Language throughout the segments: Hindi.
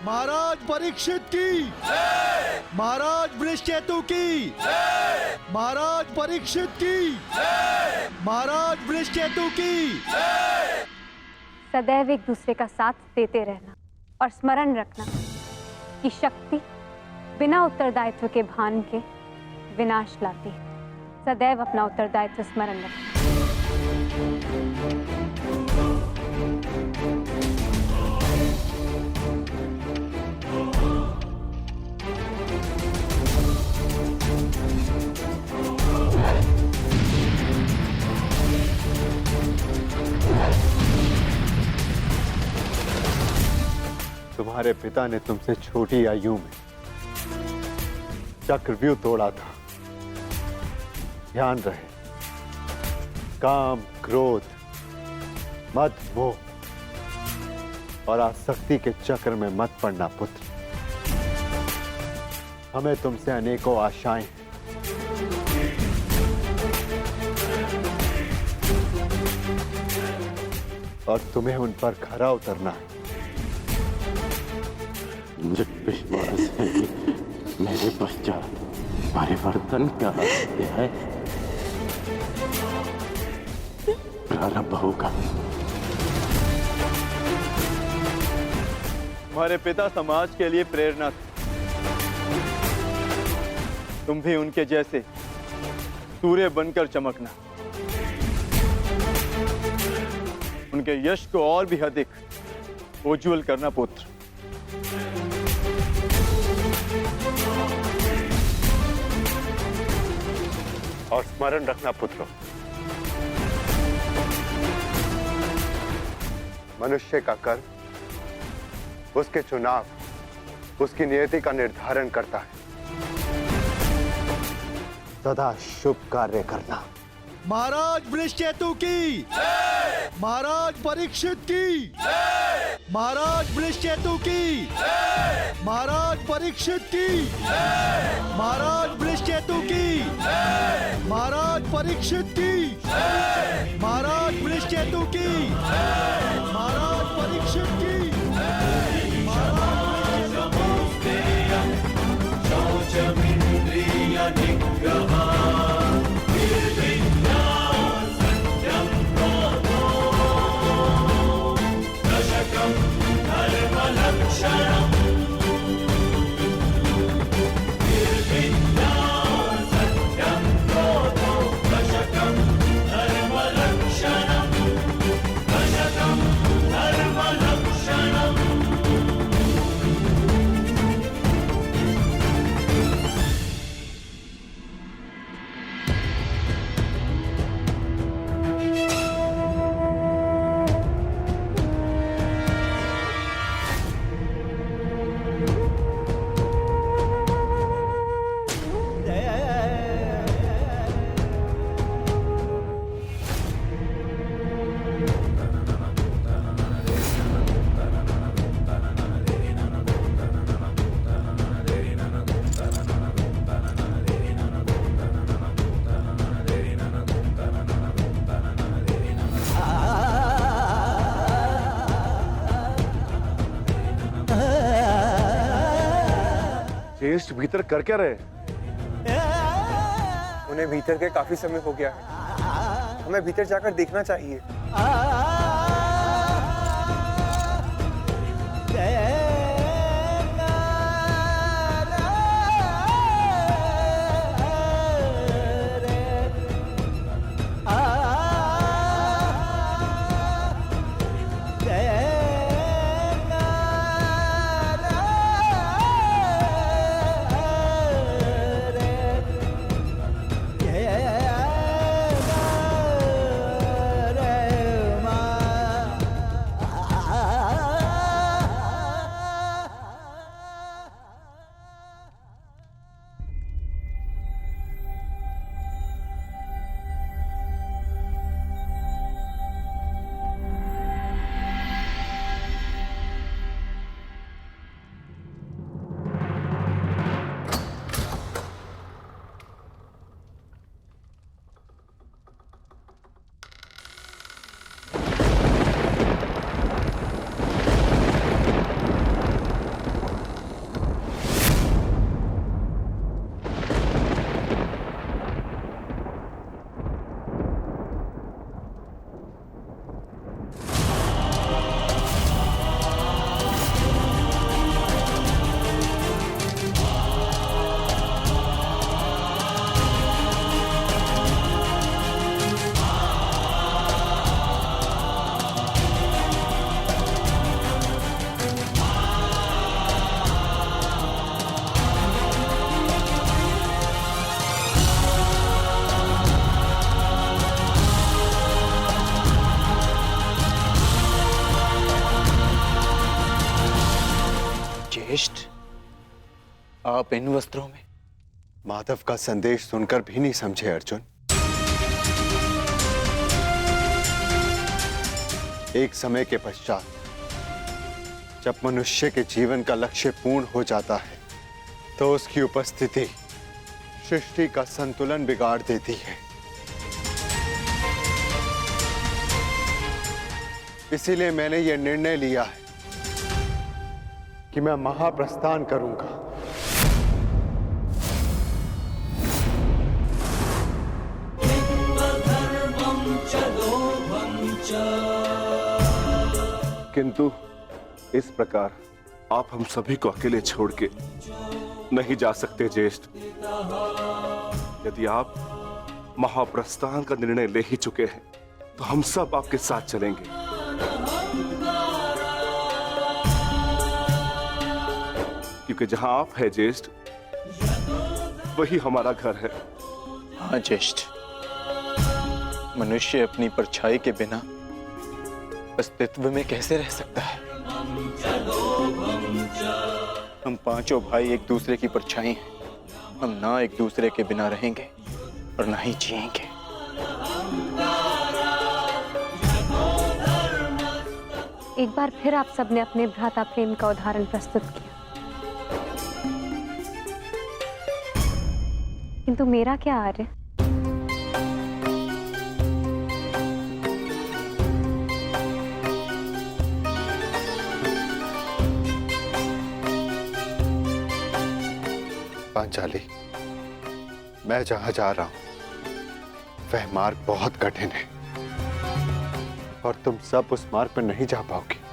महाराज परीक्षित की, महाराज वृषकेतु की, महाराज परीक्षित की, महाराज वृषकेतु की। सदैव एक दूसरे का साथ देते रहना और स्मरण रखना कि शक्ति बिना उत्तरदायित्व के भान के विनाश लाती है। सदैव अपना उत्तरदायित्व स्मरण रखना। तुम्हारे पिता ने तुमसे छोटी आयु में चक्रव्यूह तोड़ा था। ध्यान रहे, काम, क्रोध, मद, मोह और आसक्ति के चक्र में मत पड़ना पुत्र। हमें तुमसे अनेकों आशाएं हैं। और तुम्हें उन पर खरा उतरना है। मुझे विश्वास है कि मेरे पश्चात परिवर्तन का अध्याय प्रारंभ होगा। तुम्हारे पिता समाज के लिए प्रेरणा थे। तुम भी उनके जैसे सूर्य बनकर चमकना। उनके यश को और भी अधिक उज्ज्वल करना पुत्र। और स्मरण रखना पुत्रों, मनुष्य का कर्म उसके चुनाव, उसकी नियति का निर्धारण करता है। सदा शुभ कार्य करना। महाराज वृषकेतु की, महाराज परीक्षित की, महाराज वृषकेतु की, महाराज परीक्षित की, महाराज वृषकेतु की, महाराज परीक्षित की, महाराज वृषकेतु की, महाराज परीक्षित की, ज्येष्ठ भीतर कर क्या रहे? उन्हें भीतर के काफी समय हो गया है। हमें भीतर जाकर देखना चाहिए। ज्येष्ठ, आप इन वस्त्रों में? माधव का संदेश सुनकर भी नहीं समझे अर्जुन। एक समय के पश्चात जब मनुष्य के जीवन का लक्ष्य पूर्ण हो जाता है तो उसकी उपस्थिति सृष्टि का संतुलन बिगाड़ देती है। इसीलिए मैंने यह निर्णय लिया है कि मैं महाप्रस्थान करूंगा। किंतु इस प्रकार आप हम सभी को अकेले छोड़ के नहीं जा सकते ज्येष्ठ। यदि आप महाप्रस्थान का निर्णय ले ही चुके हैं तो हम सब आपके साथ चलेंगे। क्योंकि जहां आप हैं ज्येष्ठ, वही हमारा घर है। हाँ ज्येष्ठ, मनुष्य अपनी परछाई के बिना अस्तित्व में कैसे रह सकता है? हम पांचों भाई एक दूसरे की परछाई हैं। हम ना एक दूसरे के बिना रहेंगे और ना ही जिएंगे। एक बार फिर आप सबने अपने भ्राता प्रेम का उदाहरण प्रस्तुत किया, किंतु मेरा क्या आर्य? पांचाली, मैं जहां जा रहा हूं वह मार्ग बहुत कठिन है और तुम सब उस मार्ग पर नहीं जा पाओगे।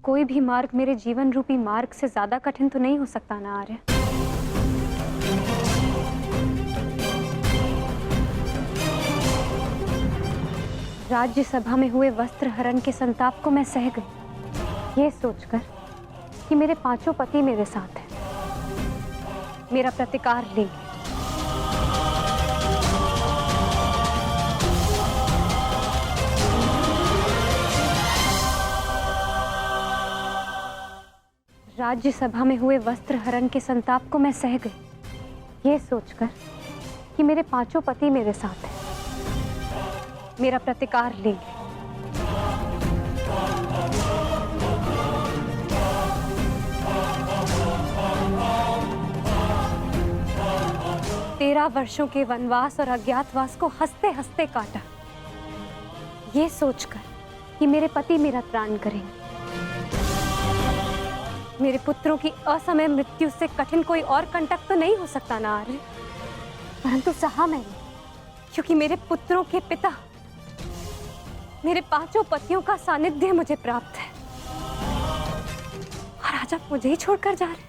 कोई भी मार्ग मेरे जीवन रूपी मार्ग से ज्यादा कठिन तो नहीं हो सकता ना आर्य? राज्यसभा में हुए वस्त्र हरण के संताप को मैं सह गई, ये सोचकर कि मेरे पांचों पति मेरे साथ हैं, मेरा प्रतिकार लेंगे। राज्यसभा में हुए वस्त्र हरण के संताप को मैं सह गई, ये सोचकर कि मेरे पांचों पति मेरे साथ हैं, मेरा प्रतिकार लेंगे। तेरह वर्षों के वनवास और अज्ञातवास को हंसते हंसते काटा, ये सोचकर कि मेरे पति मेरा त्राण करेंगे। मेरे पुत्रों की असमय मृत्यु से कठिन कोई और कंटक तो नहीं हो सकता ना आर्य, परंतु सहा मैंने, क्योंकि मेरे पुत्रों के पिता, मेरे पांचों पतियों का सानिध्य मुझे प्राप्त है। और आज आप मुझे ही छोड़कर जा रहे।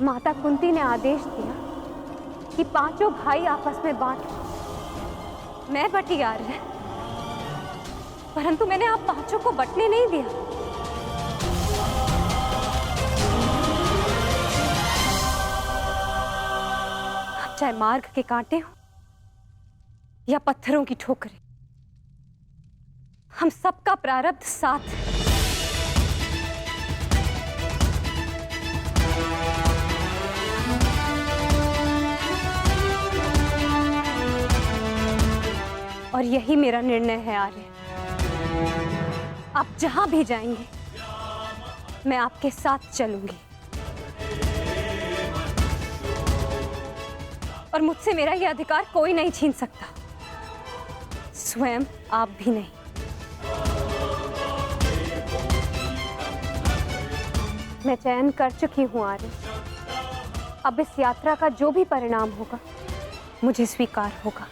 माता कुंती ने आदेश दिया कि पांचों भाई आपस में बांट लो। मैं बटी आ रहे, परंतु मैंने आप पांचों को बटने नहीं दिया। अब चाहे मार्ग के कांटे हो या पत्थरों की ठोकरें, हम सबका प्रारब्ध साथ है। और यही मेरा निर्णय है आर्य। आप जहां भी जाएंगे मैं आपके साथ चलूंगी, और मुझसे मेरा यह अधिकार कोई नहीं छीन सकता, स्वयं आप भी नहीं। मैं चयन कर चुकी हूं आर्य। अब इस यात्रा का जो भी परिणाम होगा मुझे स्वीकार होगा।